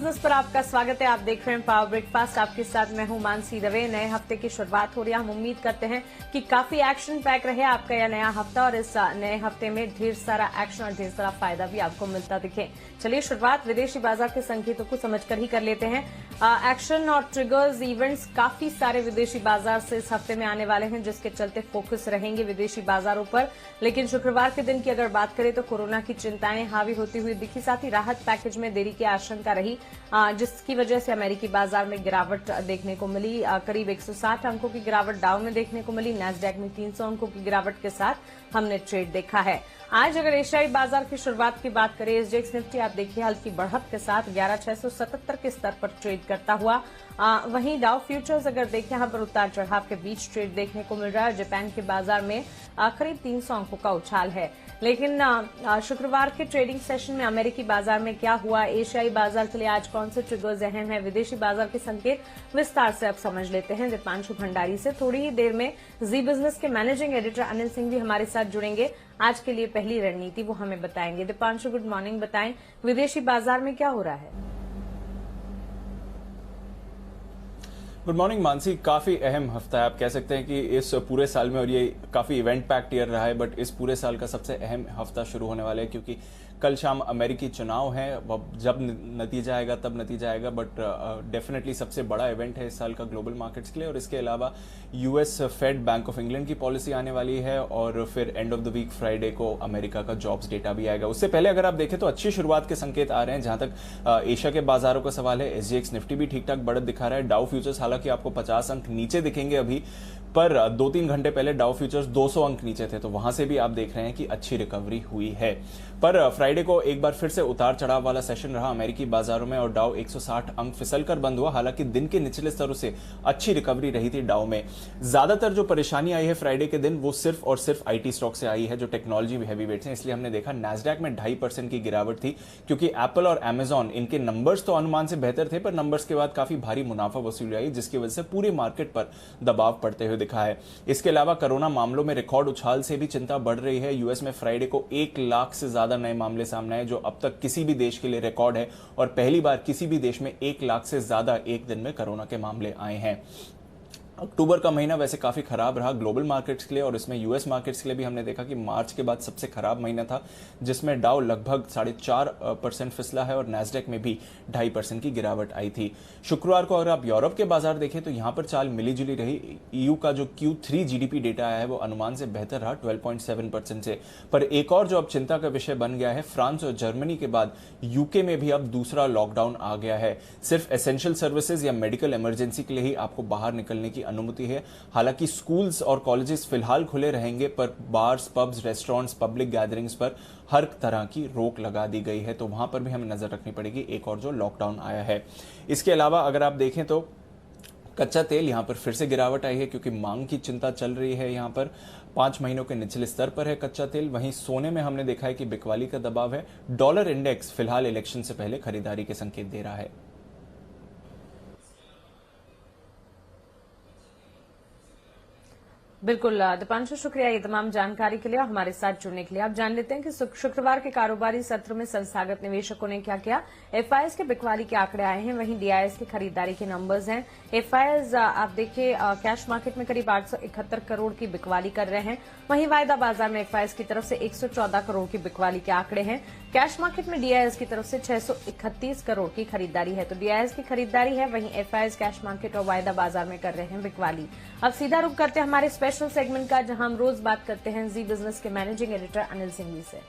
Business पर आपका स्वागत है। आप देख रहे हैं पावर ब्रेकफास्ट। आपके साथ मैं हूं मानसी दवे। नए हफ्ते की शुरुआत हो रही है। हम उम्मीद करते हैं कि काफी एक्शन पैक रहे आपका यह नया हफ्ता और इस नए हफ्ते में ढेर सारा एक्शन और ढेर सारा फायदा भी आपको मिलता दिखे। चलिए शुरुआत विदेशी बाजार के संकेतों को समझकर ही कर लेते हैं। एक्शन और ट्रिगर्स इवेंट्स काफी सारे विदेशी बाजार से इस हफ्ते में आने वाले हैं, जिसके चलते फोकस रहेंगे विदेशी बाजारों पर। लेकिन शुक्रवार के दिन की अगर बात करें तो कोरोना की चिंताएं हावी होती हुई दिखी, साथ ही राहत पैकेज में देरी की आशंका रही, जिसकी वजह से अमेरिकी बाजार में गिरावट देखने को मिली। करीब 160 अंकों की गिरावट डाउ में देखने को मिली। नैस्डैक में 300 अंकों की गिरावट के साथ हमने ट्रेड देखा है। आज अगर एशियाई बाजार की शुरुआत की बात करें, एसजीएक्स निफ्टी आप देखिए हल्की बढ़त के साथ 11677 के स्तर पर ट्रेड करता हुआ। वहीं डाउ फ्यूचर्स अगर देखें, यहां पर उतार चढ़ाव के बीच ट्रेड देखने को मिल रहा है। जापान के बाजार में करीब 300 अंकों का उछाल है। लेकिन शुक्रवार के ट्रेडिंग सेशन में अमेरिकी बाजार में क्या हुआ, एशियाई बाजार के लिए आज कौन से ट्रिगर्स अहम है, विदेशी बाजार के संकेत विस्तार से अब समझ लेते हैं दीपांशु भंडारी से। थोड़ी ही देर में जी बिजनेस के मैनेजिंग एडिटर अनिल सिंह भी हमारे साथ जुड़ेंगे। आज के लिए पहली रणनीति वो हमें बताएंगे। दीपांशु गुड मॉर्निंग, बताएं विदेशी बाजार में क्या हो रहा है। Good morning Mansi. काफ़ी अहम हफ्ता है, आप कह सकते हैं कि इस पूरे साल में, और ये काफ़ी इवेंट पैक्ड ईयर रहा है, बट इस पूरे साल का सबसे अहम हफ्ता शुरू होने वाला है क्योंकि कल शाम अमेरिकी चुनाव है। जब नतीजा आएगा तब नतीजा आएगा, बट डेफिनेटली सबसे बड़ा इवेंट है इस साल का ग्लोबल मार्केट्स के लिए। और इसके अलावा US Fed, bank of England की पॉलिसी आने वाली है और फिर end of the week Friday को अमेरिका का जॉब्स डेटा भी आएगा। उससे पहले अगर आप देखें तो अच्छी शुरुआत के संकेत आ रहे हैं। जहां तक एशिया के बाजारों का सवाल है, एसजीएक्स निफ्टी भी ठीक ठाक बढ़त दिखा रहा है। डाउ फ्यूचर्स हालांकि आपको 50 अंक नीचे दिखेंगे अभी, पर 2-3 घंटे पहले डाउ फ्यूचर्स 200 अंक नीचे थे, तो वहां से भी आप देख रहे हैं कि अच्छी रिकवरी हुई है। पर फ्राइडे को एक बार फिर से उतार चढ़ाव वाला सेशन रहा अमेरिकी बाजारों में और डाउ 160 अंक फिसलकर बंद हुआ। हालांकि दिन के निचले स्तरों से अच्छी रिकवरी रही थी डाउ में। ज्यादातर जो परेशानी आई है फ्राइडे के दिन वो सिर्फ और सिर्फ आईटी स्टॉक से आई है, जो टेक्नोलॉजी हैवी वेट्स हैं। इसलिए हमने देखा नैस्डैक में 2.5% की गिरावट थी, क्योंकि एप्पल और अमेजॉन, इनके नंबर्स तो अनुमान से बेहतर थे, पर नंबर्स के बाद काफी भारी मुनाफा वसूली आई, जिसकी वजह से पूरे मार्केट पर दबाव पड़ते हुए दिखा है। इसके अलावा कोरोना मामलों में रिकॉर्ड उछाल से भी चिंता बढ़ रही है। यूएस में फ्राइडे को 1 लाख से ज्यादा नए मामले सामने आए, जो अब तक किसी भी देश के लिए रिकॉर्ड है और पहली बार किसी भी देश में 1 लाख से ज्यादा एक दिन में कोरोना के मामले आए हैं। अक्टूबर का महीना वैसे काफी खराब रहा ग्लोबल मार्केट्स के लिए, और इसमें यूएस मार्केट्स के लिए भी हमने देखा कि मार्च के बाद सबसे खराब महीना था, जिसमें डाउ लगभग 4.5% फिसला है और नैस्डैक में भी 2.5% की गिरावट आई थी। शुक्रवार को अगर आप यूरोप के बाजार देखें तो यहां पर चाल मिली जुली रही। ईयू का जो Q3 जीडीपी डेटा आया है वो अनुमान से बेहतर रहा 12.7% से। पर एक और जो अब चिंता का विषय बन गया है, फ्रांस और जर्मनी के बाद यूके में भी अब दूसरा लॉकडाउन आ गया है। सिर्फ एसेंशियल सर्विसेज या मेडिकल इमरजेंसी के लिए ही आपको बाहर निकलने की अनुमति है। हालांकि स्कूल्स और कॉलेजेस फिलहाल खुले रहेंगे, पर bars, pubs, restaurants, public gatherings पर हर तरह की रोक लगा दी गई है, तो वहां पर भी हमें नजर रखनी पड़ेगी। एक और जो लॉकडाउन आया है। इसके अलावा अगर आप देखें तो कच्चा तेल यहां पर फिर से गिरावट आई है, क्योंकि मांग की चिंता चल रही है। यहां पर 5 महीनों के निचले स्तर पर है कच्चा तेल। वहीं सोने में हमने देखा है कि बिकवाली का दबाव है। डॉलर इंडेक्स फिलहाल इलेक्शन से पहले खरीदारी के संकेत दे रहा है। बिल्कुल दीपांशु, शुक्रिया ये तमाम जानकारी के लिए और हमारे साथ जुड़ने के लिए। आप जान लेते हैं कि शुक्रवार के कारोबारी सत्र में संस्थागत निवेशकों ने क्या किया। एफआईएस के बिकवाली के आंकड़े आए हैं, वहीं डीआईएस की खरीदारी के नंबर्स हैं। एफआईएस आप देखिए कैश मार्केट में करीब 871 करोड़ की बिकवाली कर रहे हैं। वहीं वायदा बाजार में एफआईएस की तरफ से 114 करोड़ की बिकवाली के आंकड़े हैं। कैश मार्केट में डीआईएस की तरफ से 631 करोड़ की खरीदारी है। तो डीआईएस की खरीदारी है, वहीं एफआईएस कैश मार्केट और वायदा बाजार में कर रहे हैं बिकवाली। अब सीधा रुख करते हैं हमारे स्पेशल सेगमेंट का, जहां हम रोज बात करते हैं जी बिजनेस के मैनेजिंग एडिटर अनिल सिंह जी से।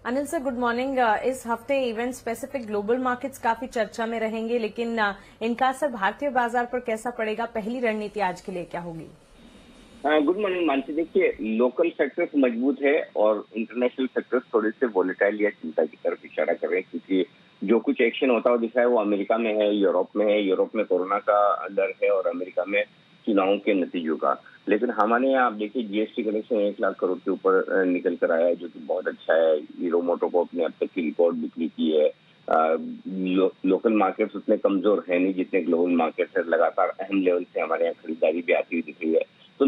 Anil sir good morning. इस हफ्ते इवेंट स्पेसिफिक ग्लोबल मार्केट्स काफी चर्चा में रहेंगे, लेकिन इनका असर भारतीय बाजार पर कैसा पड़ेगा? पहली रणनीति आज के लिए क्या होगी? Good morning Mansi. देखिए, लोकल सेक्टर्स मजबूत है और इंटरनेशनल सेक्टर्स थोड़े से वोलेटाइल या चिंता की तरफ इशारा कर रहे हैं, क्योंकि जो कुछ एक्शन होता हुआ दिख रहा है वो अमेरिका में है, यूरोप में है। यूरोप में कोरोना का डर है और अमेरिका में चुनावों के नतीजों का। लेकिन हमारे यहाँ आप देखिए जीएसटी कलेक्शन 1 लाख करोड़ के ऊपर निकल कर आया है, जो कि बहुत अच्छा है। हीरो मोटो को अपने अब तक की रिकॉर्ड बिक्री की है। लोकल मार्केट्स उतने कमजोर है नहीं जितने ग्लोबल मार्केट्स है। लगातार अहम लेवल से हमारे यहाँ खरीदारी भी आती हुई दिख रही है। तो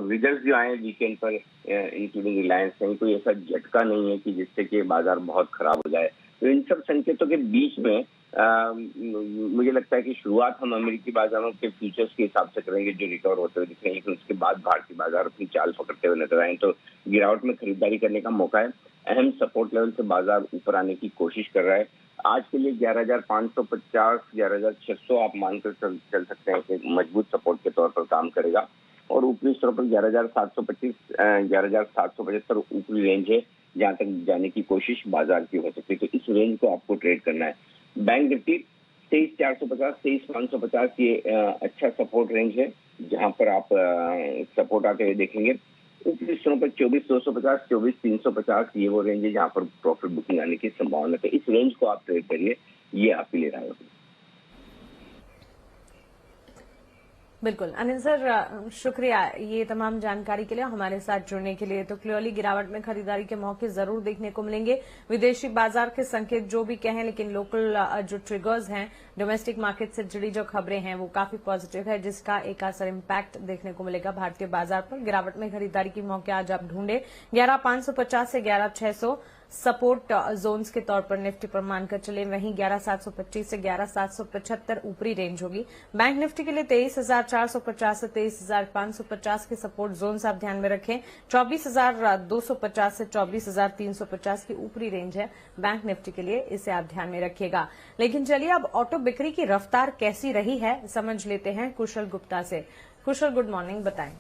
रिजल्ट जो आए वीकेंड पर इंक्लूडिंग रिलायंस, कहीं कोई ऐसा झटका नहीं है कि जिससे कि बाजार बहुत खराब हो जाए। तो इन सब संकेतों के बीच में मुझे लगता है कि शुरुआत हम अमेरिकी बाजारों के फ्यूचर्स के हिसाब से करेंगे जो रिकवर होते हुए दिखेंगे, लेकिन उसके बाद भारतीय बाजार अपनी चाल पकड़ते हुए नजर आए। तो गिरावट में खरीदारी करने का मौका है। अहम सपोर्ट लेवल से बाजार ऊपर आने की कोशिश कर रहा है। आज के लिए 11,550, 11,600 आप मानकर चल सकते हैं कि मजबूत सपोर्ट के तौर पर काम करेगा। और ऊपरी स्तरों पर 11,725, 11,775 ऊपरी रेंज है जहां तक जाने की कोशिश बाजार की हो सकती है। तो इस रेंज को आपको ट्रेड करना है। बैंक निफ्टी 23,450, 23,550 ये अच्छा सपोर्ट रेंज है जहां पर आप सपोर्ट आते हुए देखेंगे। ऊपरी स्तरों पर 24,250, 24,350 ये वो रेंज है जहां पर प्रॉफिट बुकिंग आने की संभावना है। इस रेंज को आप ट्रेड करिए, ये आपके लिए राय होगी। बिल्कुल अनिल सर, शुक्रिया ये तमाम जानकारी के लिए, हमारे साथ जुड़ने के लिए। तो क्लियरली गिरावट में खरीदारी के मौके जरूर देखने को मिलेंगे। विदेशी बाजार के संकेत जो भी कहें, लेकिन लोकल जो ट्रिगर्स हैं, डोमेस्टिक मार्केट से जुड़ी जो खबरें हैं वो काफी पॉजिटिव है, जिसका एक असर इम्पैक्ट देखने को मिलेगा भारतीय बाजार पर। गिरावट में खरीदारी के मौके आज आप ढूंढे 11,550 से 11,600 सपोर्ट जोन्स के तौर पर निफ्टी पर मानकर चले। वहीं 11,725 से 11,775 ऊपरी रेंज होगी। बैंक निफ्टी के लिए 23,450 से 23,550 के सपोर्ट जोन्स आप ध्यान में रखें। 24,250 से 24,350 की ऊपरी रेंज है बैंक निफ्टी के लिए, इसे आप ध्यान में रखिएगा। लेकिन चलिए अब ऑटो बिक्री की रफ्तार कैसी रही है समझ लेते हैं कुशल गुप्ता से। कुशल, गुड मॉर्निंग, बताएं।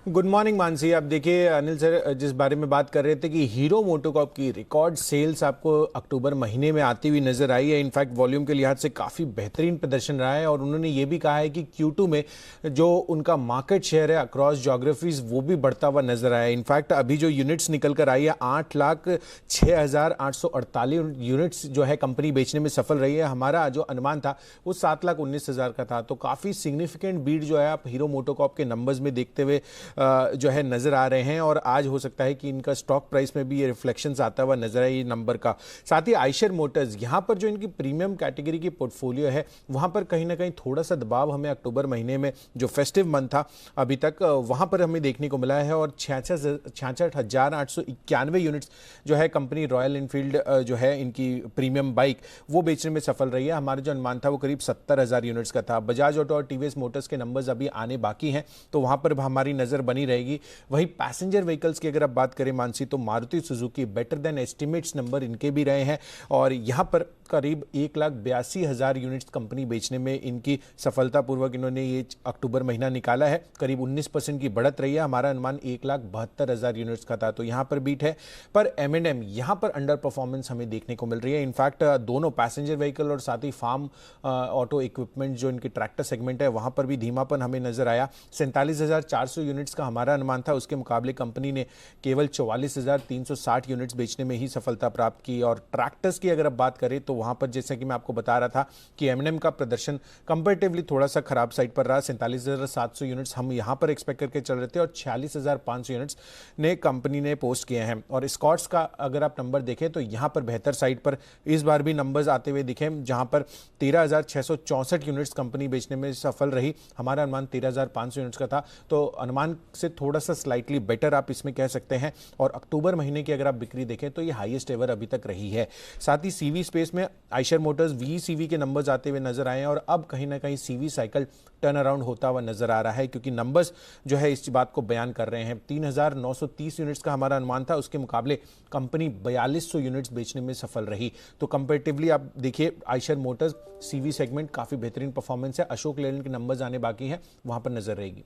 Good morning Mansi. आप देखिए अनिल सर जिस बारे में बात कर रहे थे कि हीरो मोटोकॉर्प की रिकॉर्ड सेल्स आपको अक्टूबर महीने में आती हुई नजर आई है। इनफैक्ट वॉल्यूम के लिहाज से काफ़ी बेहतरीन प्रदर्शन रहा है और उन्होंने ये भी कहा है कि Q2 में जो उनका मार्केट शेयर है अक्रॉस जोग्राफीज वो भी बढ़ता हुआ नजर आया है। इनफैक्ट अभी जो यूनिट्स निकल कर आई है 8,06,848 यूनिट्स जो है कंपनी बेचने में सफल रही है। हमारा जो अनुमान था वो 7,19,000 का था। तो काफ़ी सिग्निफिकेंट बीट जो है आप हीरो मोटोकॉर्प के नंबर्स में देखते हुए जो है नजर आ रहे हैं। और आज हो सकता है कि इनका स्टॉक प्राइस में भी ये रिफ्लेक्शंस आता हुआ नजर आए ये नंबर का। साथ ही आयशर मोटर्स, यहां पर जो इनकी प्रीमियम कैटेगरी की पोर्टफोलियो है वहां पर कहीं ना कहीं थोड़ा सा दबाव हमें अक्टूबर महीने में जो फेस्टिव मंथ था अभी तक वहां पर हमें देखने को मिला है। और 66,891 यूनिट्स जो है कंपनी रॉयल एनफील्ड जो है इनकी प्रीमियम बाइक वो बेचने में सफल रही है। हमारा जो अनुमान था वो करीब 70,000 यूनिट्स का था। बजाज ऑटो और टीवीएस मोटर्स के नंबर्स अभी आने बाकी हैं, तो वहां पर हमारी नजर बनी रहेगी। वहीं पैसेंजर व्हीकल्स की अगर आप बात करें मानसी, तो Maruti Suzuki better than estimates number इनके भी रहे हैं और यहां पर करीब 1,82,000 यूनिट्स कंपनी बेचने में इनकी सफलतापूर्वक इन्होंने ये अक्टूबर महीना निकाला है। करीब 19% की बढ़त रही है। हमारा अनुमान 1,72,000 यूनिट्स का था, तो यहां पर बीट है। पर M&M यहां पर अंडर परफॉर्मेंस हमें देखने को मिल रही है। इनफैक्ट दोनों पैसेंजर व्हीकल और साथ ही फार्म ऑटो इक्विपमेंट जो इनकी ट्रैक्टर सेगमेंट है वहां पर भी धीमापन हमें नजर आया। 47,400 यूनिट्स का हमारा अनुमान था, उसके मुकाबले कंपनी ने केवल 44,360 यूनिट्स बेचने में ही सफलता प्राप्त की। और ट्रैक्टर्स की अगर आप बात करें तो वहां पर जैसे कि मैं आपको बता रहा था कि M&M का प्रदर्शन कंपैरेटिवली थोड़ा सा खराब साइड पर रहा। 47,700 यूनिट्स हम यहां पर एक्सपेक्ट करके चल रहे थे और 46,500 यूनिट्स ने कंपनी ने पोस्ट किए हैं। और स्कॉट्स का अगर आप नंबर देखें तो यहां पर बेहतर साइड पर इस बार भी नंबर्स आते हुए दिखे, जहां पर 13,664 यूनिट्स कंपनी बेचने में सफल रही। हमारा अनुमान 13,500 यूनिट्स का था, तो अनुमान से थोड़ा सा स्लाइटली बेटर आप इसमें कह सकते हैं। और अक्टूबर महीने की अगर आप बिक्री देखें तो ये हाईएस्ट एवर अभी तक रही है। साथ ही सीवी स्पेस में आयशर मोटर्स VECV के नंबर्स आते हुए नजर आए और अब कहीं ना कहीं CV साइकिल टर्न अराउंड होता हुआ नजर आ रहा है, क्योंकि नंबर्स जो है इस बात को बयान कर रहे हैं। 3,930 यूनिट्स का हमारा अनुमान था, उसके मुकाबले कंपनी 4,200 यूनिट्स बेचने में सफल रही। तो कंपैरेटिवली आप देखिए आयशर मोटर्स CV सेगमेंट काफी बेहतरीन परफॉर्मेंस है। अशोक लेलैंड के नंबर्स आने बाकी हैं, वहां पर नजर रहेगी।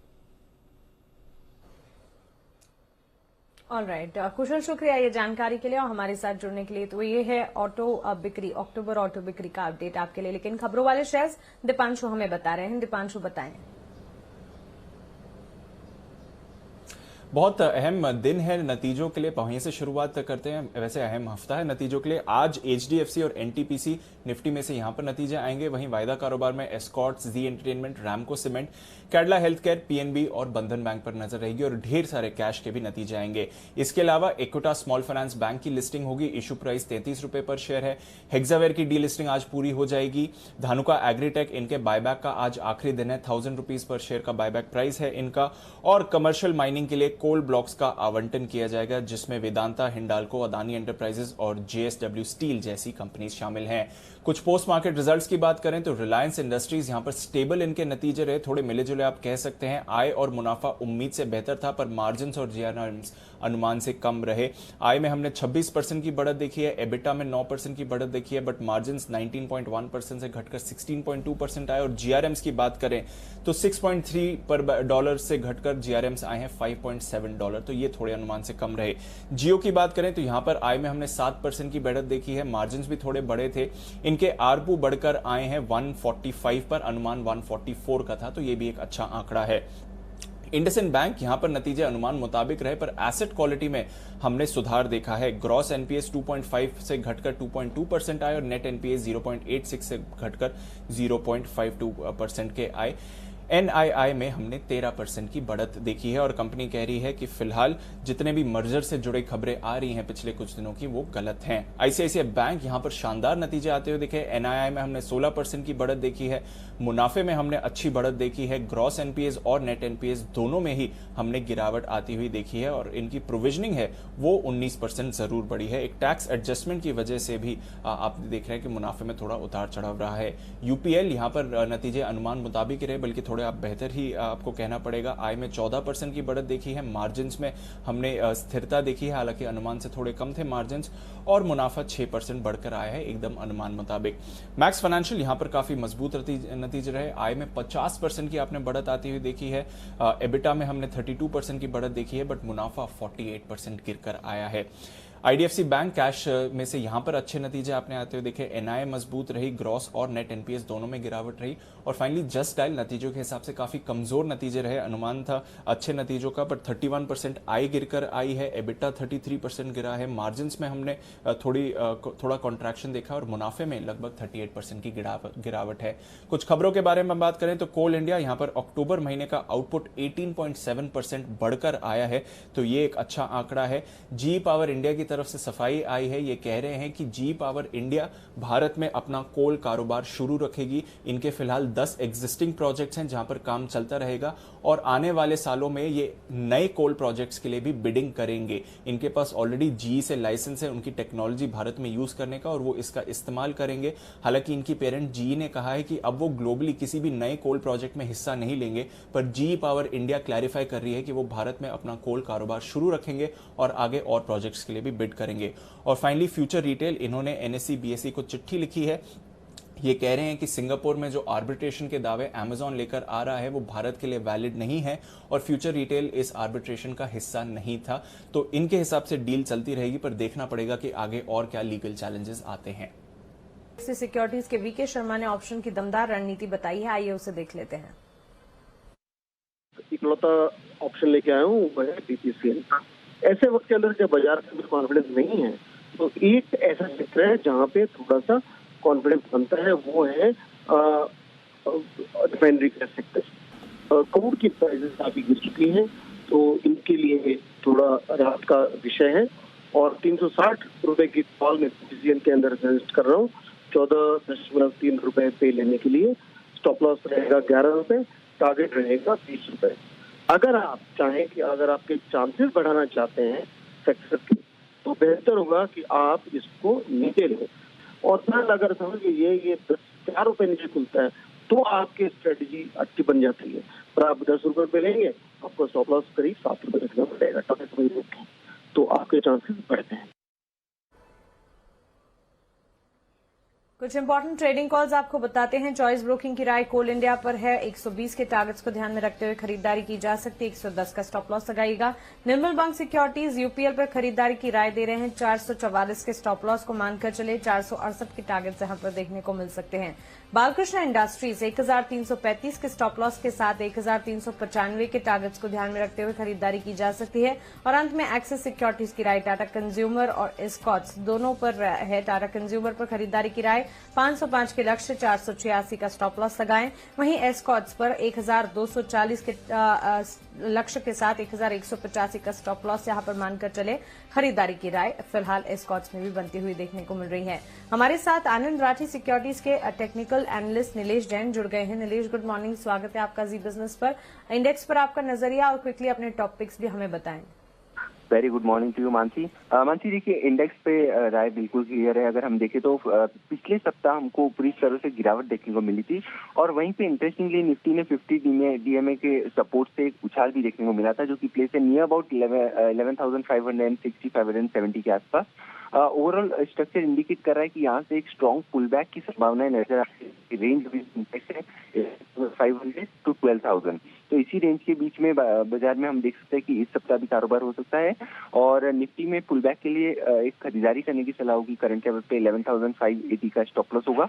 ऑलराइट कुशल, शुक्रिया ये जानकारी के लिए और हमारे साथ जुड़ने के लिए। तो ये है ऑटो बिक्री, अक्टूबर ऑटो बिक्री का अपडेट आपके लिए। लेकिन खबरों वाले शेयर्स दीपांशु हमें बता रहे हैं। दीपांशु बताएं। बहुत अहम दिन है नतीजों के लिए, वहीं से शुरुआत करते हैं। वैसे अहम हफ्ता है नतीजों के लिए। आज एचडीएफसी और एनटीपीसी निफ्टी में से यहां पर नतीजे आएंगे। वहीं वायदा कारोबार में Escorts, Zee Entertainment, Ramco Cement, Cadila Healthcare, PNB और बंधन बैंक पर नजर रहेगी और ढेर सारे कैश के भी नतीजे आएंगे। इसके अलावा इक्विटा स्मॉल फाइनेंस बैंक की लिस्टिंग होगी। इशू प्राइस 33 रुपए पर शेयर है। हेक्सावेयर की डी लिस्टिंग आज पूरी हो जाएगी। धानुका एग्रीटेक, इनके बायबैक का आज आखिरी दिन है। 1000 रुपीज पर शेयर का बायबैक प्राइस है इनका। और कमर्शियल माइनिंग के लिए कोल ब्लॉक्स का आवंटन किया जाएगा, जिसमें वेदांता, हिंडाल्को, अदानी एंटरप्राइजेस और जेएसडब्ल्यू स्टील जैसी कंपनीज शामिल हैं। कुछ पोस्ट मार्केट रिजल्ट्स की बात करें तो रिलायंस इंडस्ट्रीज यहां पर स्टेबल इनके नतीजे रहे, थोड़े मिले जुले आप कह सकते हैं। आय और मुनाफा उम्मीद से बेहतर था, पर मार्जिन और जीआरएम्स अनुमान से कम रहे। आय में हमने 26% की बढ़त देखी है, एबिटा में 9% की बढ़त देखी है, बट मार्जिन 19.1% से घटकर 16.2% आए। और जीआरएम्स की बात करें तो $6.3 पर डॉलर से घटकर जीआरएम्स आए हैं $5.7, तो ये थोड़े अनुमान से कम रहे। जियो की बात करें तो यहां पर आय में हमने 7% की बढ़त देखी है, मार्जिन भी थोड़े बड़े थे। इनके आरपू बढ़कर आए हैं 145 पर, अनुमान 144 का था, तो ये भी एक अच्छा आंकड़ा है। इंडसइंड बैंक यहां पर नतीजे अनुमान मुताबिक रहे, पर एसेट क्वालिटी में हमने सुधार देखा है। ग्रॉस एनपीए 2.5 से घटकर 2.2% आए और नेट एनपीए 0.86 से घटकर 0.52% के आए। एनआईआई में हमने 13% की बढ़त देखी है और कंपनी कह रही है कि फिलहाल जितने भी मर्जर से जुड़े खबरें आ रही हैं पिछले कुछ दिनों की, वो गलत हैं। आईसीआईसीआई बैंक यहां पर शानदार नतीजे आते हुए दिखे। एनआईआई में हमने 16% की बढ़त देखी है, मुनाफे में हमने अच्छी बढ़त देखी है, ग्रॉस एनपीएस और नेट एनपीएस दोनों में ही हमने गिरावट आती हुई देखी है और इनकी प्रोविजनिंग है वो 19% जरूर बढ़ी है। एक टैक्स एडजस्टमेंट की वजह से भी आप देख रहे हैं कि मुनाफे में थोड़ा उतार चढ़ाव रहा है। यूपीएल यहां पर नतीजे अनुमान मुताबिक रहे, बल्कि थोड़े आप बेहतर ही आपको कहना पड़ेगा। आय में 14% की बढ़त देखी है, मार्जिन में हमने स्थिरता देखी है, हालांकि अनुमान से थोड़े कम थे मार्जिन, और मुनाफा 6% बढ़कर आया है एकदम अनुमान मुताबिक। मैक्स फाइनेंशियल यहां पर काफी मजबूत नतीजे रहे। आय में 50% की आपने बढ़त आती हुई देखी है। एबिटा में हमने 32% की बढ़त देखी है, बट मुनाफा 48% गिरकर आया है। आईडीएफसी बैंक कैश में से यहां पर अच्छे नतीजे आपने आते हुए देखे। एनआई मजबूत रही, ग्रॉस और नेट एनपीएस दोनों में गिरावट रही। और फाइनली जस्ट डायल नतीजों के हिसाब से काफी कमजोर नतीजे रहे। अनुमान था अच्छे नतीजों का, पर 31% आय गिरकर आई है, एबिटा 33% गिरा है, मार्जिन में हमने थोड़ा कॉन्ट्रैक्शन देखा और मुनाफे में लगभग 38% की गिरावट है। कुछ खबरों के बारे में बात करें तो कोल इंडिया यहां पर अक्टूबर महीने का आउटपुट 18.7% बढ़कर आया है, तो ये एक अच्छा आंकड़ा है। जी पावर इंडिया की तरफ से सफाई आई है, ये कह रहे हैं कि जी पावर इंडिया भारत में अपना कोल कारोबार शुरू रखेगी। इनके फिलहाल 10 एग्जिस्टिंग प्रोजेक्ट्स हैं जहां पर काम चलता रहेगा और आने वाले सालों में ये नए कोल प्रोजेक्ट्स के लिए भी बिडिंग करेंगे। इनके पास ऑलरेडी जी से लाइसेंस है उनकी टेक्नोलॉजी भारत में यूज करने का और वो इसका इस्तेमाल करेंगे। हालांकि इनकी पेरेंट जी ने कहा है कि अब वो ग्लोबली किसी भी नए कोल प्रोजेक्ट में हिस्सा नहीं लेंगे, पर जी पावर इंडिया क्लैरिफाई कर रही है कि वो भारत में अपना कोल कारोबार शुरू रखेंगे और आगे और प्रोजेक्ट्स के लिए भी बिड करेंगे। और फाइनली फ्यूचर रिटेल, इन्होंने एनएससी बीएसई को चिट्ठी लिखी है। ये कह रहे हैं कि सिंगापुर में जो आर्बिट्रेशन के दावे अमेज़न लेकर आ रहा है वो भारत के लिए वैलिड नहीं है और फ्यूचर रिटेल इस आर्बिट्रेशन का हिस्सा नहीं था। तो इनके हिसाब से डील चलती रहेगी, पर देखना पड़ेगा कि आगे और क्या लीगल चैलेंजेस आते हैं। सिक्योरिटीज के वीके शर्मा ने ऑप्शन की दमदार रणनीति बताई है, आइए उसे देख लेते हैं। इकलौता ऑप्शन लेके आया हूँ वो है बीपीसीएल। ऐसे वक्त के अंदर जब बाजार में कॉन्फिडेंस नहीं है तो एक ऐसा सेक्टर है जहाँ पे थोड़ा सा कॉन्फिडेंस बनता है, वो है रिफाइनरी का सेक्टर। क्रूड की प्राइसेस काफी गिर चुकी हैं, तो इनके लिए थोड़ा राहत का विषय है। और 360 रुपए की कॉल में बीपीसीएल के अंदर सजेस्ट कर रहा हूँ 14.3 रुपए पे लेने के लिए। स्टॉप लॉस रहेगा 11 रुपए, टारगेट रहेगा 20 रुपए। अगर आप चाहें कि अगर आपके चांसेस बढ़ाना चाहते हैं सेक्टर के, तो बेहतर होगा कि आप इसको नीचे लें। और फिर अगर समझिए ये 4 रुपए नीचे खुलता है तो आपकी स्ट्रेटेजी अच्छी बन जाती है। पर आप 10 रुपए पे लेंगे, आपको स्टॉप लॉस करीब 7 रुपए रखना पड़ेगा, टारगेट वही रखें, तो आपके चांसेस बढ़ते हैं। कुछ इंपॉर्टेंट ट्रेडिंग कॉल्स आपको बताते हैं। चॉइस ब्रोकिंग की राय कोल इंडिया पर है। 120 के टारगेट्स को ध्यान में रखते हुए खरीदारी की जा सकती है। 110 का स्टॉप लॉस लगाइएगा। निर्मल बैंक सिक्योरिटीज यूपीएल पर खरीदारी की राय दे रहे हैं। 444 के स्टॉप लॉस को मानकर चले। 468 के टारगेट्स यहां पर देखने को मिल सकते हैं। बालकृष्ण इंडस्ट्रीज 1335 के स्टॉप लॉस के साथ 1395 के टारगेट्स को ध्यान में रखते हुए खरीदारी की जा सकती है। और अंत में एक्सिस सिक्योरिटीज की राय टाटा कंज्यूमर और एस्कॉट्स दोनों पर है। टाटा कंज्यूमर पर खरीदारी की राय 505 के लक्ष्य 486 का स्टॉप लॉस लगाएं। वहीं एस्कॉट्स पर 1240 के लक्ष्य के साथ 1185 का स्टॉप लॉस यहां पर मानकर चले। खरीदारी की राय फिलहाल एस्कॉट्स में भी बनती हुई देखने को मिल रही है। हमारे साथ आनंद राठी सिक्योरिटीज के टेक्निकल एनालिस्ट नीलेश जैन जुड़ गए हैं। नीलेश, गुड मॉर्निंग, स्वागत है आपका जी बिजनेस पर। इंडेक्स पर आपका नजरिया और क्विकली अपने टॉपिक्स भी हमें बताएं। Very good morning to you Mansi. Mansi देखिए, इंडेक्स पे राय बिल्कुल क्लियर है। अगर हम देखें तो पिछले सप्ताह हमको ऊपरी स्तरों से गिरावट देखने को मिली थी और वहीं पे इंटरेस्टिंगली निफ्टी ने 50 डीएमए के सपोर्ट से एक उछाल भी देखने को मिला था, जो कि प्लेस है नियर अबाउट 11,560 570 के आसपास। ओवरऑल स्ट्रक्चर इंडिकेट कर रहा है कि यहाँ से एक स्ट्रॉन्ग पुल बैक की संभावनाएं नजर आ रही है। रेंज है 500 to 12,000, तो इसी रेंज के बीच में बाजार में हम देख सकते हैं कि इस सप्ताह भी कारोबार हो सकता है। और निफ्टी में पुल बैक के लिए एक खरीदारी करने की सलाह होगी। करंट लेवल पे 11,580 का स्टॉप लॉस होगा।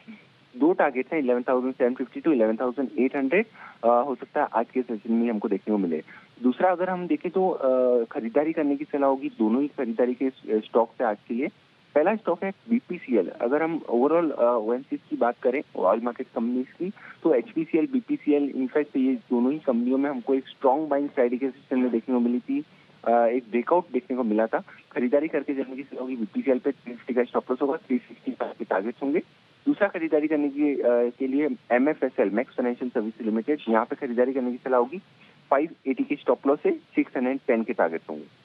दो टारगेट हैं 11,750 to 11,800 हो सकता है आज के सेशन में हमको देखने को मिले। दूसरा, अगर हम देखें तो खरीदारी करने की सलाह होगी दोनों ही खरीदारी के स्टॉक से आज के लिए। पहला स्टॉक है बीपीसीएल। अगर हम ओवरऑल ओएनजीसी की बात करें ऑयल मार्केट कंपनीज की, तो एचपीसीएल, बीपीसीएल, इनफैक्ट ये दोनों ही कंपनियों में हमको एक स्ट्रॉन्ग बाइंग फ्राइडे के सेशन में देखने को मिली थी। एक ब्रेकआउट देखने को मिला था। खरीदारी करके जाने की सलाह होगी। बीपीसीएल पे 350 का स्टॉप लॉस होगा। 365 के टारगेट्स होंगे। दूसरा खरीदारी करने के लिए एमएफएसएल, मैक्स फाइनेंशियल सर्विस लिमिटेड, यहाँ पे खरीदारी करने की सलाह होगी। 580 के स्टॉप लॉस से 610 के टारगेट्स होंगे।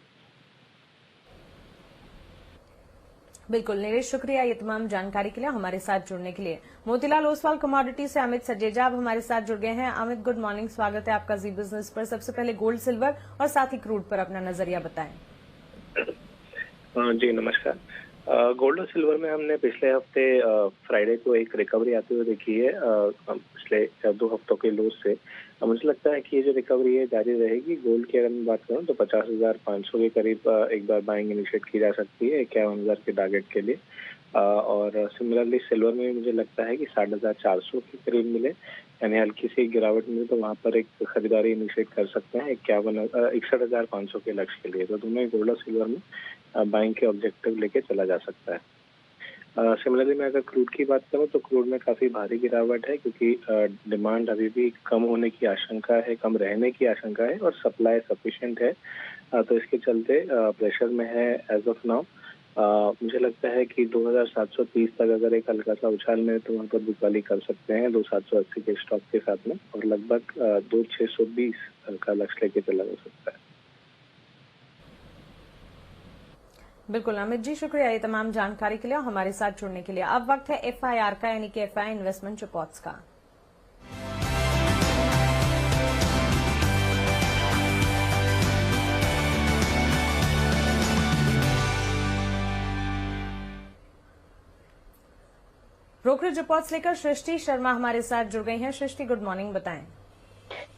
बिल्कुल नीलेश, शुक्रिया ये तमाम जानकारी के लिए, हमारे साथ जुड़ने के लिए। मोतीलाल ओसवाल कमोडिटी से अमित सजेजा अब हमारे साथ जुड़ गए हैं। अमित, गुड मॉर्निंग, स्वागत है आपका जी बिजनेस पर। सबसे पहले गोल्ड, सिल्वर और साथ ही क्रूड पर अपना नजरिया बताएं। जी नमस्कार। गोल्ड और सिल्वर में हमने पिछले हफ्ते फ्राइडे को एक रिकवरी आते हुए देखी है पिछले 2 हफ्तों के लोज से। मुझे लगता है कि ये जो रिकवरी है जारी रहेगी। गोल्ड की अगर मैं बात करूं तो 50,500 के करीब एक बार बाइंग इनिशिएट की जा सकती है 51,000 के टारगेट के लिए। और सिमिलरली सिल्वर में मुझे लगता है कि 60,400 के करीब मिले, यानी हल्की सी गिरावट मिले तो वहां पर एक खरीदारी इनिशिएट कर सकते हैं 61,500 के लक्ष्य के लिए। तो दोनों ही गोल्ड और सिल्वर में बाइंग के ऑब्जेक्टिव लेके चला जा सकता है। सिमिलरली मैं अगर क्रूड की बात करूं तो क्रूड में काफी भारी गिरावट है, क्योंकि डिमांड अभी भी कम होने की आशंका है, कम रहने की आशंका है और सप्लाई सफिशिएंट है। तो इसके चलते प्रेशर में है एज ऑफ नाउ। मुझे लगता है कि 2,730 तक अगर एक हल्का सा उछाल में तो वहाँ पर बुकवाली कर सकते हैं 2,780 के स्टॉक के साथ में, और लगभग 2,620 का लक्ष्य लेके चला जा सकता है। बिल्कुल अमित जी, शुक्रिया ये तमाम जानकारी के लिए और हमारे साथ जुड़ने के लिए। अब वक्त है एफआईआर का, यानी कि एफआई इन्वेस्टमेंट रिपोर्ट्स का। ब्रोकरेज रिपोर्ट्स लेकर सृष्टि शर्मा हमारे साथ जुड़ गई हैं। सृष्टि, गुड मॉर्निंग, बताएं।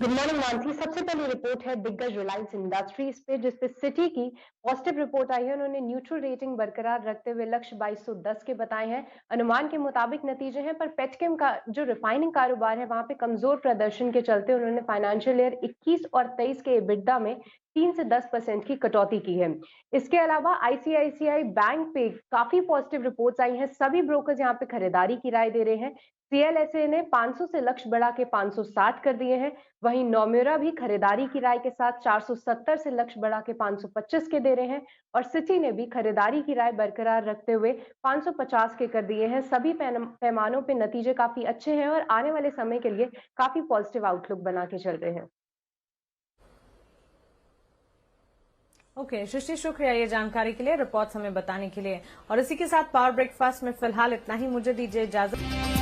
Good morning Mansi. सबसे पहले रिपोर्ट है दिग्गज रिलायंस इंडस्ट्रीज पे, जिसपे सिटी की पॉजिटिव रिपोर्ट आई है। उन्होंने न्यूट्रल रेटिंग बरकरार रखते हुए लक्ष्य 2210 के बताए हैं। अनुमान के मुताबिक नतीजे हैं, पर पेटकेम का जो रिफाइनिंग कारोबार है वहां पे कमजोर प्रदर्शन के चलते उन्होंने फाइनेंशियल ईयर 21 और 23 के एबिटडा में 3 से 10% की कटौती की है। इसके अलावा आईसीआईसीआई बैंक पे काफी पॉजिटिव रिपोर्ट्स आई हैं। सभी ब्रोकर्स यहाँ पे खरीदारी की राय दे रहे हैं। सीएलएसए ने 500 से लक्ष्य बढ़ा के 560 कर दिए हैं। वहीं नोम्यूरा भी खरीदारी की राय के साथ 470 से लक्ष्य बढ़ा के 525 के दे रहे हैं, और सिटी ने भी खरीदारी की राय बरकरार रखते हुए 550 के कर दिए हैं। सभी पैमानों पे नतीजे काफी अच्छे हैं और आने वाले समय के लिए काफी पॉजिटिव आउटलुक बना के चल रहे हैं। ओके सृष्टि, शुक्रिया ये जानकारी के लिए, रिपोर्ट्स हमें बताने के लिए। और इसी के साथ पावर ब्रेकफास्ट में फिलहाल इतना ही। मुझे दीजिए इजाजत।